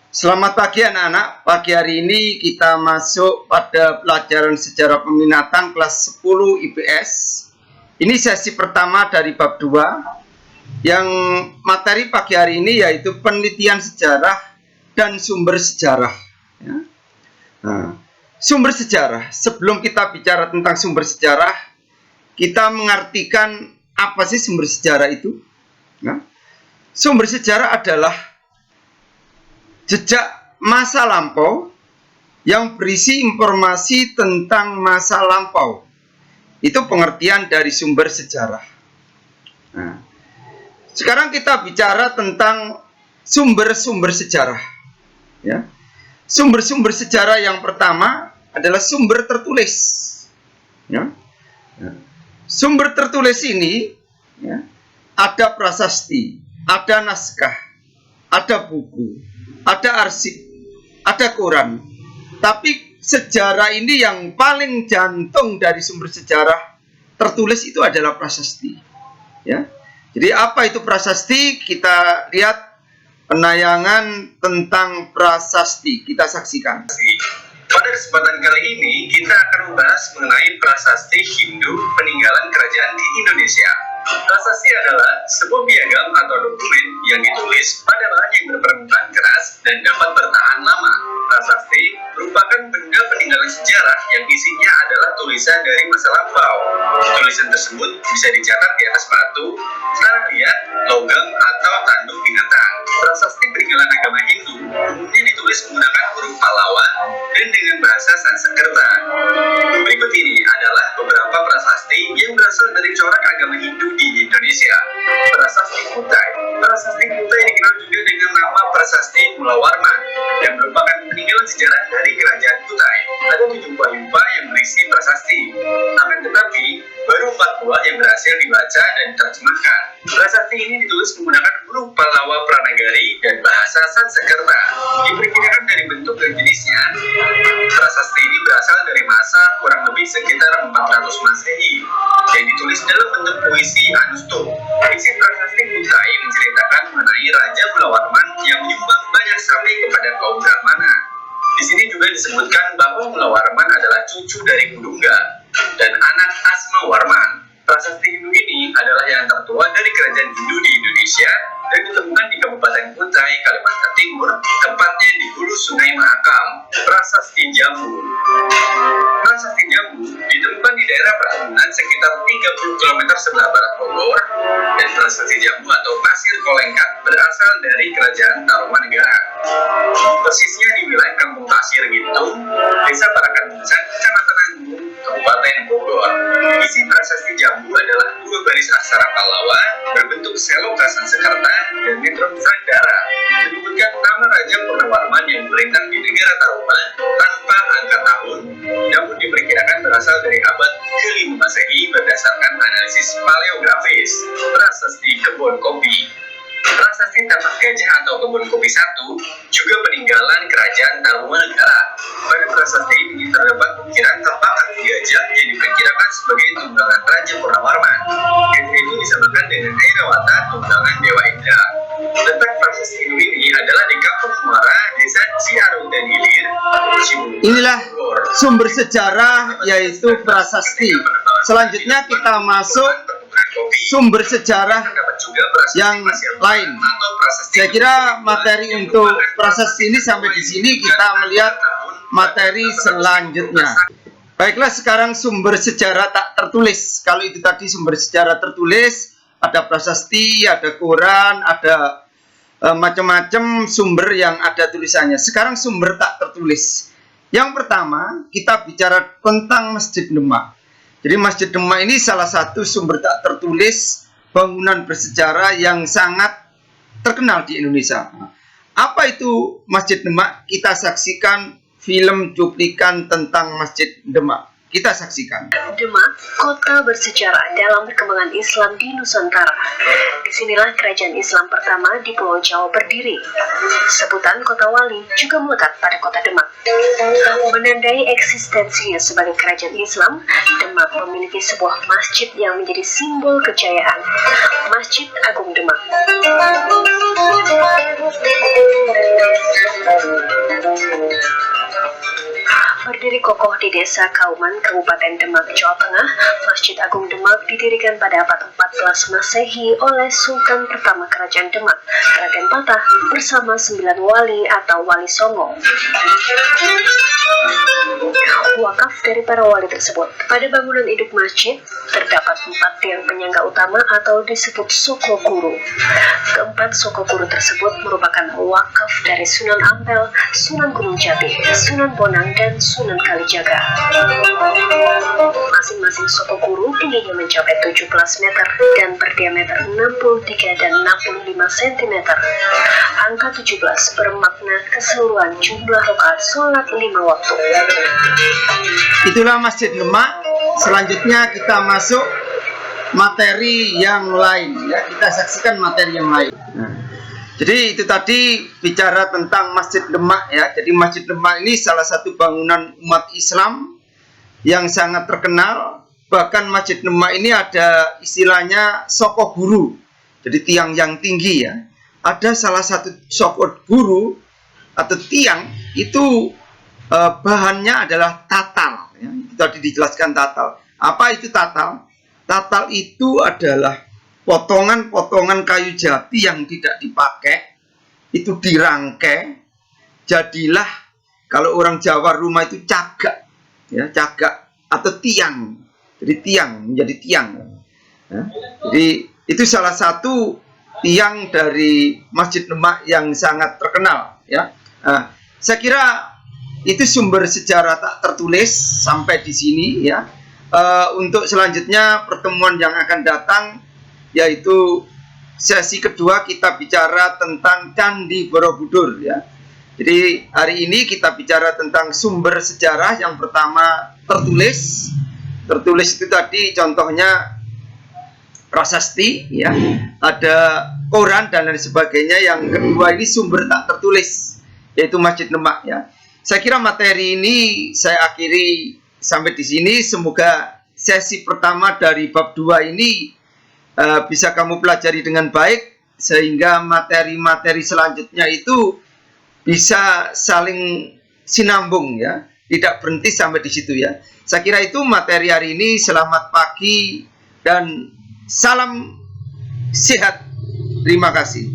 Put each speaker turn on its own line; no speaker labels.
Selamat pagi anak-anak. Pagi hari ini kita masuk pada pelajaran sejarah peminatan kelas 10 IPS. Ini sesi pertama dari bab 2. Yang materi pagi hari ini yaitu penelitian sejarah dan sumber sejarah. Nah, sumber sejarah. Sebelum kita bicara tentang sumber sejarah, kita mengartikan apa sih sumber sejarah itu? Sumber sejarah adalah jejak masa lampau yang berisi informasi tentang masa lampau. Itu pengertian dari sumber sejarah. Nah, sekarang kita bicara tentang sumber-sumber sejarah. Ya. Sumber-sumber sejarah yang pertama adalah sumber tertulis. Ya. Sumber tertulis ini ada prasasti, ada naskah, ada buku, ada arsip, ada koran. Tapi sejarah ini yang paling jantung dari sumber sejarah tertulis itu adalah prasasti. Ya. Jadi apa itu prasasti? Kita lihat penayangan tentang prasasti. Kita saksikan.
Pada kesempatan kali ini kita akan membahas mengenai prasasti Hindu peninggalan kerajaan di Indonesia. Prasasti adalah sebuah piagam atau dokumen yang ditulis pada bahan yang berpermukaan keras dan dapat bertahan lama. Prasasti merupakan benda peninggalan sejarah yang isinya adalah tulisan dari masa lampau. Tulisan tersebut bisa dicatat di atas batu, tanah liat, logam, atau tanduk binatang. Prasasti peninggalan agama Hindu umumnya ditulis menggunakan huruf pahlawan dan dengan bahasa Sanskerta. Berikut ini adalah beberapa prasasti yang berasal dari corak agama Hindu di Indonesia. Prasasti Kutai. Prasasti Kutai dikenal juga dengan nama Prasasti Mula Warman yang merupakan peninggalan sejarah dari kerajaan Kutai. Ada 7 yupa yang berisi prasasti. Akan tetapi, baru 4 buah yang berhasil dibaca dan diterjemahkan. Prasasti ini ditulis menggunakan huruf Pallawa Pranagari dan bahasa Sanskerta. Diperkirakan dari bentuk dan jenisnya, prasasti ini berasal dari masa kurang lebih sekitar 400 Masehi yang ditulis dalam bentuk puisi Anusto. Isi prasasti Kutai menceritakan mengenai Raja Mulawarman yang menyumbang banyak sapi kepada kaum Brahmana. Di sini juga disebutkan bahwa Mulawarman adalah cucu dari Kudungga dan anak Asma Warman. Prasasti Hindu ini adalah yang tertua dari kerajaan Hindu di Indonesia dan ditemukan di Kabupaten Kutai, Kalimantan Timur, tepatnya di hulu Sungai Mahakam. Prasasti Jambu. Prasasti Jambu ditemukan di daerah perkebunan sekitar 30 km sebelah barat Bogor, dan prasasti Jambu atau pasir Kolengkat berasal dari kerajaan Tarumanegara. Persisnya di wilayah Kampung Pasir Gintung, Desa Parakanbuncang, Kecamatan Agung, Kabupaten Bogor. Isi prasasti Jambu adalah 2 baris aksara Pallawa berbentuk seloka Sanskerta dan metron Nusantara. Menyebutkan nama Raja Purnawarman yang memerintah di negara Taruman tanpa angka tahun, namun diperkirakan berasal dari abad ke-5 Masehi berdasarkan analisis paleografis. Prasasti Kebun Kopi. Prasasti Tapak Gajah atau Kebun Kopi 1 juga peninggalan kerajaan Tarumanegara. Pada prasasti ini terdapat ukiran tapak kaki gajah yang diperkirakan sebagai tunggangan Raja Purnawarman. Gajah itu disamakan dengan Airawata, tunggangan Dewa Indra. Letak prasasti Hindu ini adalah di Kampung Muara, Desa Ciaru dan Hilir, Cibubur.
Inilah sumber sejarah yaitu prasasti. Selanjutnya kita masuk sumber sejarah yang lain. Saya kira materi untuk prasasti ini sampai di sini. Kita melihat materi selanjutnya. Baiklah, sekarang sumber sejarah tak tertulis. Kalau itu tadi sumber sejarah tertulis, ada prasasti, ada koran, ada macam-macam sumber yang ada tulisannya. Sekarang sumber tak tertulis. Yang pertama, kita bicara tentang Masjid Demak. Jadi Masjid Demak ini salah satu sumber tak tertulis bangunan bersejarah yang sangat terkenal di Indonesia. Apa itu Masjid Demak? Kita saksikan film cuplikan tentang Masjid Demak. Kita saksikan.
Demak, kota bersejarah dalam perkembangan Islam di Nusantara. Disinilah kerajaan Islam pertama di Pulau Jawa berdiri. Sebutan kota wali juga melekat pada kota Demak. Menandai eksistensinya sebagai kerajaan Islam, Demak memiliki sebuah masjid yang menjadi simbol kejayaan. Masjid Agung Demak. berdiri kokoh di Desa Kauman, Kabupaten Demak, Jawa Tengah, Masjid Agung Demak didirikan pada abad 14 Masehi oleh Sultan pertama Kerajaan Demak, Raden Patah, bersama 9 wali atau wali songo. Wakaf dari para wali tersebut. Pada bangunan induk masjid terdapat 4 tiang penyangga utama atau disebut soko guru. Keempat soko guru tersebut merupakan wakaf dari Sunan Ampel, Sunan Gunung Jati, Sunan Bonang, dan Sunan Kalijaga. Masing-masing soko guru tingginya mencapai 17 meter dan berdiameter 63 dan 65 cm. Angka 17 bermakna keseluruhan jumlah rakaat sholat 5 waktu.
Itulah Masjid Demak. Selanjutnya kita masuk materi yang lain ya. Kita saksikan materi yang lain. Jadi itu tadi bicara tentang Masjid Demak ya. Jadi Masjid Demak ini salah satu bangunan umat Islam yang sangat terkenal. Bahkan Masjid Demak ini ada istilahnya soko guru. Jadi tiang yang tinggi ya. Ada salah satu soko guru atau tiang itu bahannya adalah tatal ya. Itu tadi dijelaskan tatal. Apa itu tatal? Tatal itu adalah potongan-potongan kayu jati yang tidak dipakai, itu dirangkai, jadilah kalau orang Jawa rumah itu cagak ya, cagak atau tiang. Jadi tiang menjadi tiang ya. Jadi itu salah satu tiang dari Masjid Demak yang sangat terkenal ya. Saya kira itu sumber sejarah tak tertulis sampai di sini ya. Untuk selanjutnya pertemuan yang akan datang yaitu sesi kedua kita bicara tentang Candi Borobudur ya. Jadi hari ini kita bicara tentang sumber sejarah. Yang pertama tertulis itu tadi contohnya prasasti ya, ada koran dan lain sebagainya. Yang kedua ini sumber tak tertulis yaitu Masjid Demak ya. Saya kira materi ini saya akhiri sampai di sini. Semoga sesi pertama dari bab 2 ini bisa kamu pelajari dengan baik sehingga materi-materi selanjutnya itu bisa saling sinambung ya, tidak berhenti sampai di situ ya. Saya kira itu materi hari ini. Selamat pagi dan salam sehat. Terima kasih.